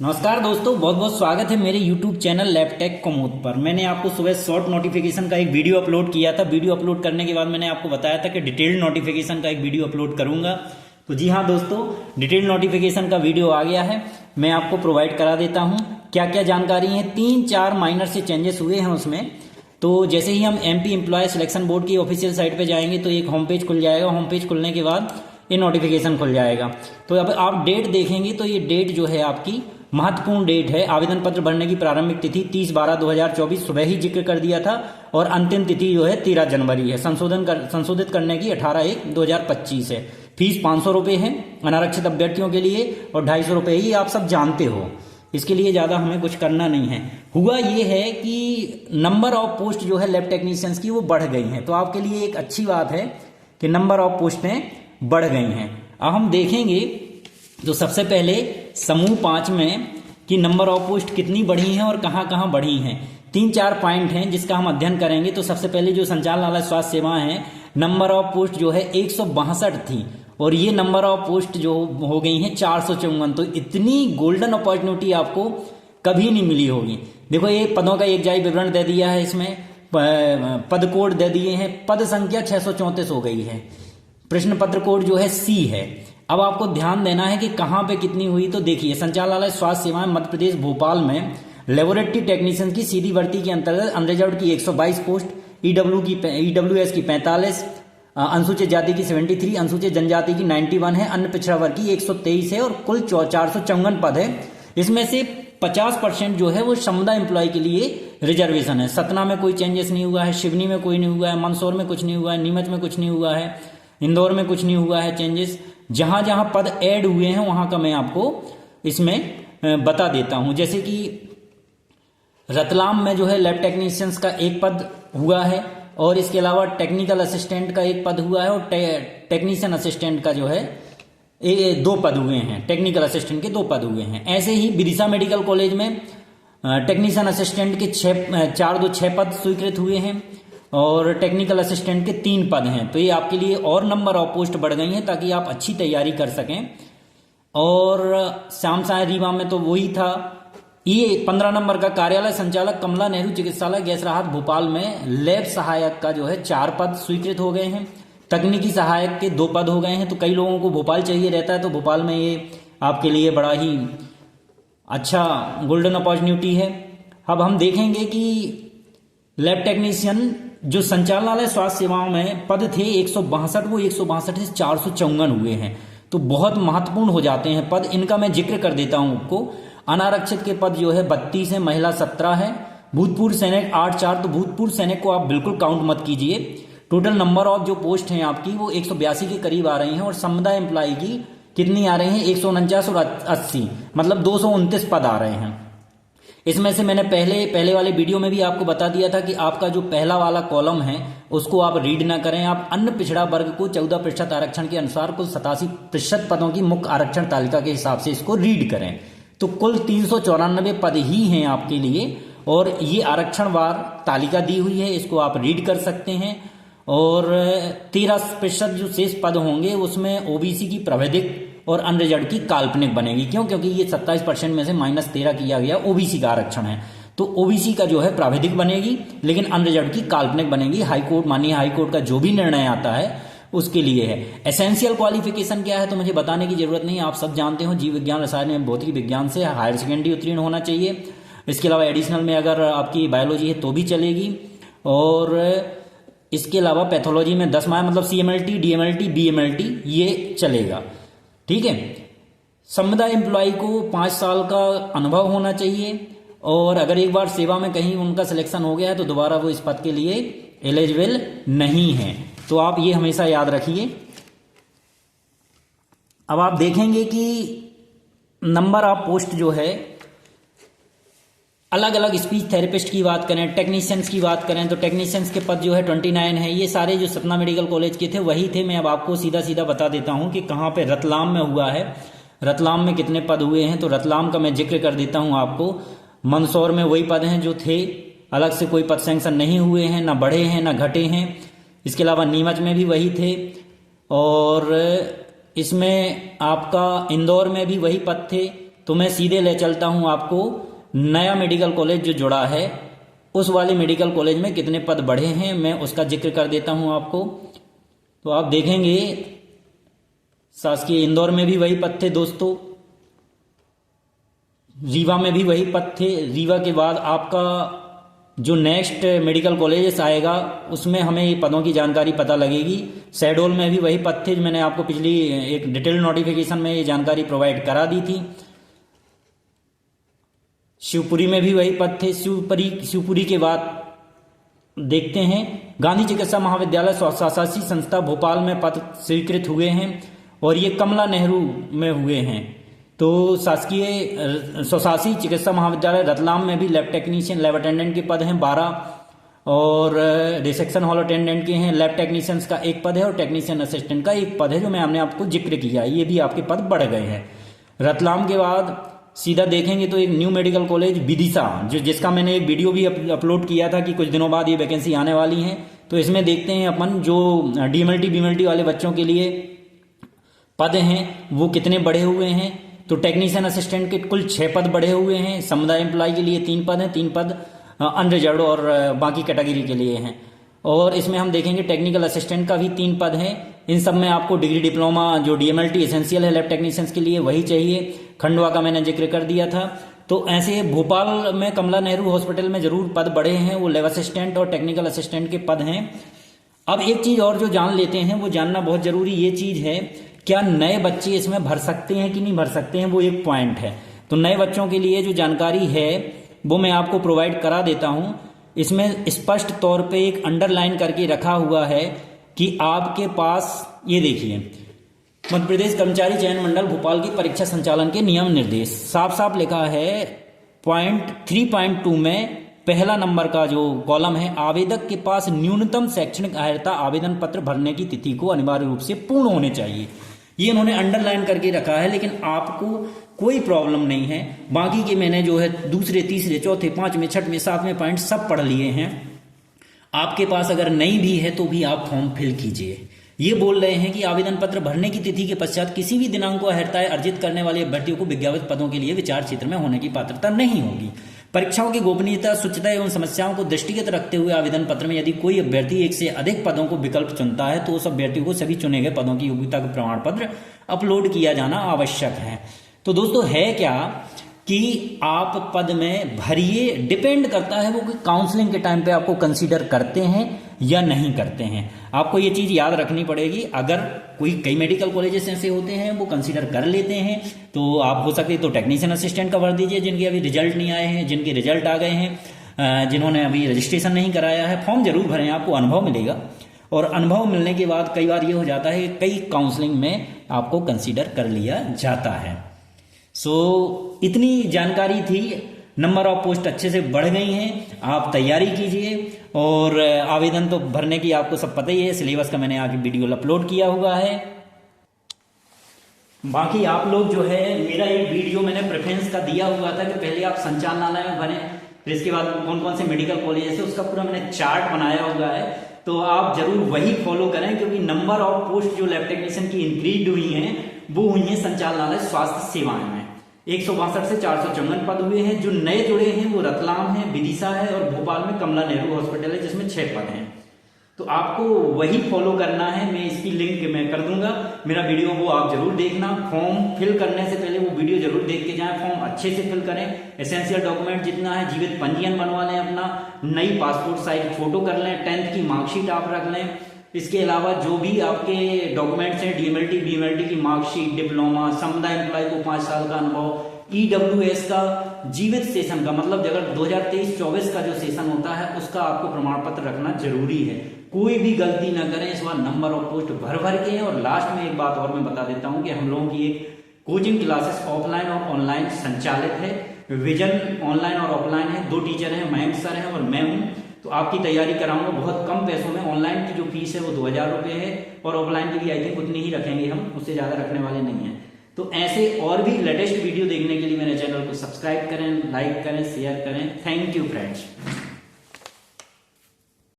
नमस्कार दोस्तों, बहुत बहुत स्वागत है मेरे YouTube चैनल लैपटेक कुमुद पर। मैंने आपको सुबह शॉर्ट नोटिफिकेशन का एक वीडियो अपलोड किया था। वीडियो अपलोड करने के बाद मैंने आपको बताया था कि डिटेल्ड नोटिफिकेशन का एक वीडियो अपलोड करूंगा। तो जी हाँ दोस्तों, डिटेल्ड नोटिफिकेशन का वीडियो आ गया है। मैं आपको प्रोवाइड करा देता हूँ क्या क्या जानकारी है। 3-4 माइनर से चेंजेस हुए हैं उसमें। तो जैसे ही हम MP एम्प्लॉय सिलेक्शन बोर्ड की ऑफिशियल साइट पे जाएंगे तो एक होम पेज खुल जाएगा। होम पेज खुलने के बाद ये नोटिफिकेशन खुल जाएगा। तो अब आप डेट देखेंगे तो ये डेट जो है आपकी महत्वपूर्ण डेट है। आवेदन पत्र भरने की प्रारंभिक तिथि 30/12/2024 सुबह ही जिक्र कर दिया था और अंतिम तिथि जो है 13 जनवरी है। संशोधित करने की 18/1/2025 है। फीस 500 रुपये है अनारक्षित अभ्यर्थियों के लिए और 250 रुपये ही आप सब जानते हो। इसके लिए ज़्यादा हमें कुछ करना नहीं है। हुआ ये है कि नंबर ऑफ पोस्ट जो है लैब टेक्नीशियंस की वो बढ़ गई हैं। तो आपके लिए एक अच्छी बात है कि नंबर ऑफ पोस्टें बढ़ गई हैं। अब हम देखेंगे तो सबसे पहले समूह 5 में कि नंबर ऑफ पोस्ट कितनी बढ़ी हैं और कहाँ कहाँ बढ़ी हैं। 3-4 पॉइंट हैं जिसका हम अध्ययन करेंगे। तो सबसे पहले जो संचालनालय स्वास्थ्य सेवाएं हैं, नंबर ऑफ पोस्ट जो है 162 थी और ये नंबर ऑफ पोस्ट जो हो गई हैं 454। तो इतनी गोल्डन अपॉर्चुनिटी आपको कभी नहीं मिली होगी। देखो, ये पदों का एक जारी विवरण दे दिया है, इसमें पद कोड दे दिए हैं। पद संख्या 634 हो गई है। प्रश्न पत्र कोड जो है C है। अब आपको ध्यान देना है कि कहाँ पे कितनी हुई। तो देखिए, संचालनालय स्वास्थ्य सेवाएं मध्य प्रदेश भोपाल में लेबोरेटरी टेक्नीशियन की सीधी भर्ती के अंतर्गत अनरिजर्व्ड की 122 पोस्ट, EWS की 45, अनुसूचित जाति की 73, अनुसूचित जनजाति की 91 है, अन्य पिछड़ा वर्ग की 123 है और कुल 454 पद है। इसमें से 50% जो है वो समुदाय एम्प्लॉय के लिए रिजर्वेशन है। सतना में कोई चेंजेस नहीं हुआ है, सिवनी में कोई नहीं हुआ है, मंदसौर में कुछ नहीं हुआ है, नीमच में कुछ नहीं हुआ है, इंदौर में कुछ नहीं हुआ है चेंजेस। जहां जहां पद ऐड हुए हैं वहां का मैं आपको इसमें बता देता हूं। जैसे कि रतलाम में जो है लैब टेक्नीशियंस का एक पद हुआ है और इसके अलावा टेक्निकल असिस्टेंट का एक पद हुआ है और टेक्नीशियन असिस्टेंट का जो है 2 पद हुए हैं। टेक्निकल असिस्टेंट के 2 पद हुए हैं। ऐसे ही विदिशा मेडिकल कॉलेज में टेक्नीशियन असिस्टेंट के 6 पद स्वीकृत हुए हैं और टेक्निकल असिस्टेंट के 3 पद हैं। तो ये आपके लिए और नंबर ऑफ पोस्ट बढ़ गई हैं ताकि आप अच्छी तैयारी कर सकें। और श्याम साय रीवा में तो वही था। ये 15 नंबर का कार्यालय संचालक कमला नेहरू चिकित्सालय गैस राहत भोपाल में लैब सहायक का जो है 4 पद स्वीकृत हो गए हैं। तकनीकी सहायक के 2 पद हो गए हैं। तो कई लोगों को भोपाल चाहिए रहता है, तो भोपाल में ये आपके लिए बड़ा ही अच्छा गोल्डन अपॉर्चुनिटी है। अब हम देखेंगे कि लैब टेक्नीशियन जो संचालनालय स्वास्थ्य सेवाओं में पद थे 162, वो 162 से 454 हुए हैं। तो बहुत महत्वपूर्ण हो जाते हैं पद। इनका मैं जिक्र कर देता हूं आपको। अनारक्षित के पद जो है 32 है, महिला 17 है, भूतपूर्व सैनिक 8-4। तो भूतपूर्व सैनिक को आप बिल्कुल काउंट मत कीजिए। टोटल नंबर ऑफ जो पोस्ट हैं आपकी वो 182 के करीब आ रही हैं और समुदाय एम्प्लॉय की कितनी आ रही हैं 149 और 80, मतलब 229 पद आ रहे हैं। इसमें से मैंने पहले वाले वीडियो में भी आपको बता दिया था कि आपका जो पहला वाला कॉलम है उसको आप रीड ना करें। आप अन्य पिछड़ा वर्ग को 14% आरक्षण के अनुसार कुल 87% पदों की मुख्य आरक्षण तालिका के हिसाब से इसको रीड करें। तो कुल 394 पद ही हैं आपके लिए और ये आरक्षण वार तालिका दी हुई है, इसको आप रीड कर सकते हैं। और 13% जो शेष पद होंगे उसमें OBC की प्राविधिक और अनरिजर्व्ड की काल्पनिक बनेगी। क्यों? क्योंकि ये 27% में से -13 किया गया OBC का आरक्षण है। तो OBC का जो है प्राविधिक बनेगी लेकिन अनरिजर्व्ड की काल्पनिक बनेगी। हाईकोर्ट, माननीय हाईकोर्ट का जो भी निर्णय आता है उसके लिए है। एसेंशियल क्वालिफिकेशन क्या है तो मुझे बताने की जरूरत नहीं, आप सब जानते हो। जीव विज्ञान, रसायन एवं भौतिक विज्ञान से हायर सेकेंडरी उत्तीर्ण होना चाहिए। इसके अलावा एडिशनल में अगर आपकी बायोलॉजी है तो भी चलेगी। और इसके अलावा पैथोलॉजी में 10 माह मतलब CMLT, DMLT, BMLT ये चलेगा। ठीक है। समुदाय एम्प्लॉय को 5 साल का अनुभव होना चाहिए और अगर एक बार सेवा में कहीं उनका सिलेक्शन हो गया है तो दोबारा वो इस पद के लिए एलिजिबल नहीं है। तो आप ये हमेशा याद रखिए। अब आप देखेंगे कि नंबर ऑफ पोस्ट जो है अलग अलग स्पीच थेरेपिस्ट की बात करें, टेक्नीशियंस की बात करें तो टेक्नीशियंस के पद जो है 29 है। ये सारे जो सतना मेडिकल कॉलेज के थे वही थे। मैं अब आपको सीधा सीधा बता देता हूं कि कहाँ पे रतलाम में हुआ है, रतलाम में कितने पद हुए हैं। तो रतलाम का मैं जिक्र कर देता हूं आपको। मंदसौर में वही पद हैं जो थे, अलग से कोई पद सैंक्शन नहीं हुए हैं, ना बढ़े हैं ना घटे हैं। इसके अलावा नीमच में भी वही थे और इसमें आपका इंदौर में भी वही पद थे तो मैं सीधे ले चलता हूं आपको नया मेडिकल कॉलेज जो जुड़ा है उस वाले मेडिकल कॉलेज में कितने पद बढ़े हैं, मैं उसका जिक्र कर देता हूं आपको। तो आप देखेंगे शासकीय इंदौर में भी वही पद थे दोस्तों, रीवा में भी वही पद थे। रीवा के बाद आपका जो नेक्स्ट मेडिकल कॉलेज आएगा उसमें हमें ये पदों की जानकारी पता लगेगी। शहडोल में भी वही पद थे, मैंने आपको पिछली एक डिटेल नोटिफिकेशन में ये जानकारी प्रोवाइड करा दी थी। शिवपुरी में भी वही पद थे। शिवपुरी के बाद देखते हैं गांधी चिकित्सा महाविद्यालय स्वशासी संस्था भोपाल में पद स्वीकृत हुए हैं और ये कमला नेहरू में हुए हैं। तो शासकीय स्वशासी चिकित्सा महाविद्यालय रतलाम में भी लैब टेक्नीशियन लैब अटेंडेंट के पद हैं 12 और रिसेक्शन हॉल अटेंडेंट के हैं। लैब टेक्नीशियंस का एक पद है और टेक्नीशियन असिस्टेंट का एक पद है जो मैंने आपको जिक्र किया, ये भी आपके पद बढ़ गए हैं। रतलाम के बाद सीधा देखेंगे तो एक न्यू मेडिकल कॉलेज विदिशा जिसका मैंने एक वीडियो भी अपलोड किया था कि कुछ दिनों बाद ये वैकेंसी आने वाली है। तो इसमें देखते हैं अपन जो डीएमएलटी बीएमएलटी वाले बच्चों के लिए पद हैं वो कितने बढ़े हुए हैं। तो टेक्नीशियन असिस्टेंट के कुल 6 पद बढ़े हुए हैं। समुदाय एम्प्लॉय के लिए 3 पद हैं, 3 पद अनरिजर्व और बाकी कैटेगरी के लिए हैं। और इसमें हम देखेंगे टेक्निकल असिस्टेंट का भी 3 पद हैं। इन सब में आपको डिग्री डिप्लोमा जो डीएमएलटी एसेंशियल है लैब टेक्नीशियंस के लिए वही चाहिए। खंडवा का मैंने जिक्र कर दिया था। तो ऐसे भोपाल में कमला नेहरू हॉस्पिटल में जरूर पद बढ़े हैं, वो लैब असिस्टेंट और टेक्निकल असिस्टेंट के पद हैं। अब एक चीज और जो जान लेते हैं, वो जानना बहुत जरूरी ये चीज है, क्या नए बच्चे इसमें भर सकते हैं कि नहीं भर सकते हैं, वो एक पॉइंट है। तो नए बच्चों के लिए जो जानकारी है वो मैं आपको प्रोवाइड करा देता हूं। इसमें स्पष्ट तौर पे एक अंडरलाइन करके रखा हुआ है कि आपके पास ये देखिए मध्य प्रदेश कर्मचारी चयन मंडल भोपाल की परीक्षा संचालन के नियम निर्देश साफ साफ लिखा है। पॉइंट 3.2 में पहला नंबर का जो कॉलम है, आवेदक के पास न्यूनतम शैक्षणिक अर्हता आवेदन पत्र भरने की तिथि को अनिवार्य रूप से पूर्ण होने चाहिए, ये इन्होंने अंडरलाइन करके रखा है। लेकिन आपको कोई प्रॉब्लम नहीं है, बाकी के मैंने जो है दूसरे तीसरे चौथे पांचवें छठवें सातवें पॉइंट सब पढ़ लिए हैं। आपके पास अगर नहीं भी है तो भी आप फॉर्म फिल कीजिए। ये बोल रहे हैं कि आवेदन पत्र भरने की तिथि के पश्चात किसी भी दिनांक को अर्हताएं अर्जित करने वाले अभ्यर्थियों को विज्ञापित पदों के लिए विचार क्षेत्र में होने की पात्रता नहीं होगी। परीक्षाओं की गोपनीयता, शुचिता एवं समस्याओं को दृष्टिगत रखते हुए आवेदन पत्र में यदि कोई अभ्यर्थी एक से अधिक पदों को विकल्प चुनता है तो उस अभ्यर्थी को सभी चुने गए पदों की योग्यता का प्रमाण पत्र अपलोड किया जाना आवश्यक है। तो दोस्तों है क्या कि आप पद में भरिए, डिपेंड करता है वो कि काउंसलिंग के टाइम पे आपको कंसीडर करते हैं या नहीं करते हैं। आपको ये चीज याद रखनी पड़ेगी। अगर कई मेडिकल कॉलेजेस ऐसे होते हैं वो कंसीडर कर लेते हैं तो आप हो सके तो टेक्नीशियन असिस्टेंट का भर दीजिए जिनके अभी रिजल्ट नहीं आए हैं, जिनके रिजल्ट आ गए हैं, जिन्होंने अभी रजिस्ट्रेशन नहीं कराया है। फॉर्म जरूर भरें, आपको अनुभव मिलेगा और अनुभव मिलने के बाद कई बार ये हो जाता है कई काउंसलिंग में आपको कंसीडर कर लिया जाता है। इतनी जानकारी थी। नंबर ऑफ पोस्ट अच्छे से बढ़ गई हैं, आप तैयारी कीजिए। और आवेदन तो भरने की आपको सब पता ही है, सिलेबस का मैंने आगे वीडियो अपलोड किया हुआ है। बाकी आप लोग जो है, मेरा एक वीडियो मैंने प्रेफरेंस का दिया हुआ था कि पहले आप संचालनालय में भरें, फिर इसके बाद कौन कौन से मेडिकल कॉलेज है उसका पूरा मैंने चार्ट बनाया हुआ है। तो आप जरूर वही फॉलो करें, क्योंकि नंबर ऑफ पोस्ट जो लैब टेक्नीशियन की इंक्रीज हुई हैं वो हुई है संचालनालय स्वास्थ्य सेवाएं में। 162 से 454 पद हुए हैं। जो नए जुड़े हैं वो रतलाम है, विदिशा है और भोपाल में कमला नेहरू हॉस्पिटल है जिसमें 6 पद हैं। तो आपको वही फॉलो करना है। मैं इसकी लिंक मैं कर दूंगा, मेरा वीडियो वो आप जरूर देखना। फॉर्म फिल करने से पहले वो वीडियो जरूर देख के जाएं। फॉर्म अच्छे से फिल करें, एसेंशियल डॉक्यूमेंट जितना है, जीवित पंजीयन बनवा लें, अपना नई पासपोर्ट साइज फोटो कर लें, 10th की मार्कशीट आप रख लें। इसके अलावा जो भी आपके डॉक्यूमेंट्स हैं, डीएमएलटी बीएमएलटी की मार्कशीट, डिप्लोमा, समुदाय एम्प्लॉय को 5 साल का अनुभव, ईडब्ल्यूएस का जीवित सेशन का मतलब अगर 2023-24 का जो सेशन होता है उसका आपको प्रमाण पत्र रखना जरूरी है। कोई भी गलती ना करें। इस बार नंबर ऑफ पोस्ट भर के हैं। और लास्ट में एक बात और मैं बता देता हूं कि हम लोगों की एक कोचिंग क्लासेस ऑफलाइन और ऑनलाइन संचालित है। विजन ऑनलाइन और ऑफलाइन है, 2 टीचर हैं, मयंक सर हैं और मैं हूं। तो आपकी तैयारी कराऊंगा बहुत कम पैसों में। ऑनलाइन की जो फीस है वो 2000 रुपये है और ऑफलाइन की भी आई थिंक उतनी ही रखेंगे हम, उससे ज्यादा रखने वाले नहीं है। तो ऐसे और भी लेटेस्ट वीडियो देखने के लिए मेरे चैनल को सब्सक्राइब करें, लाइक करें, शेयर करें। Thank you friends.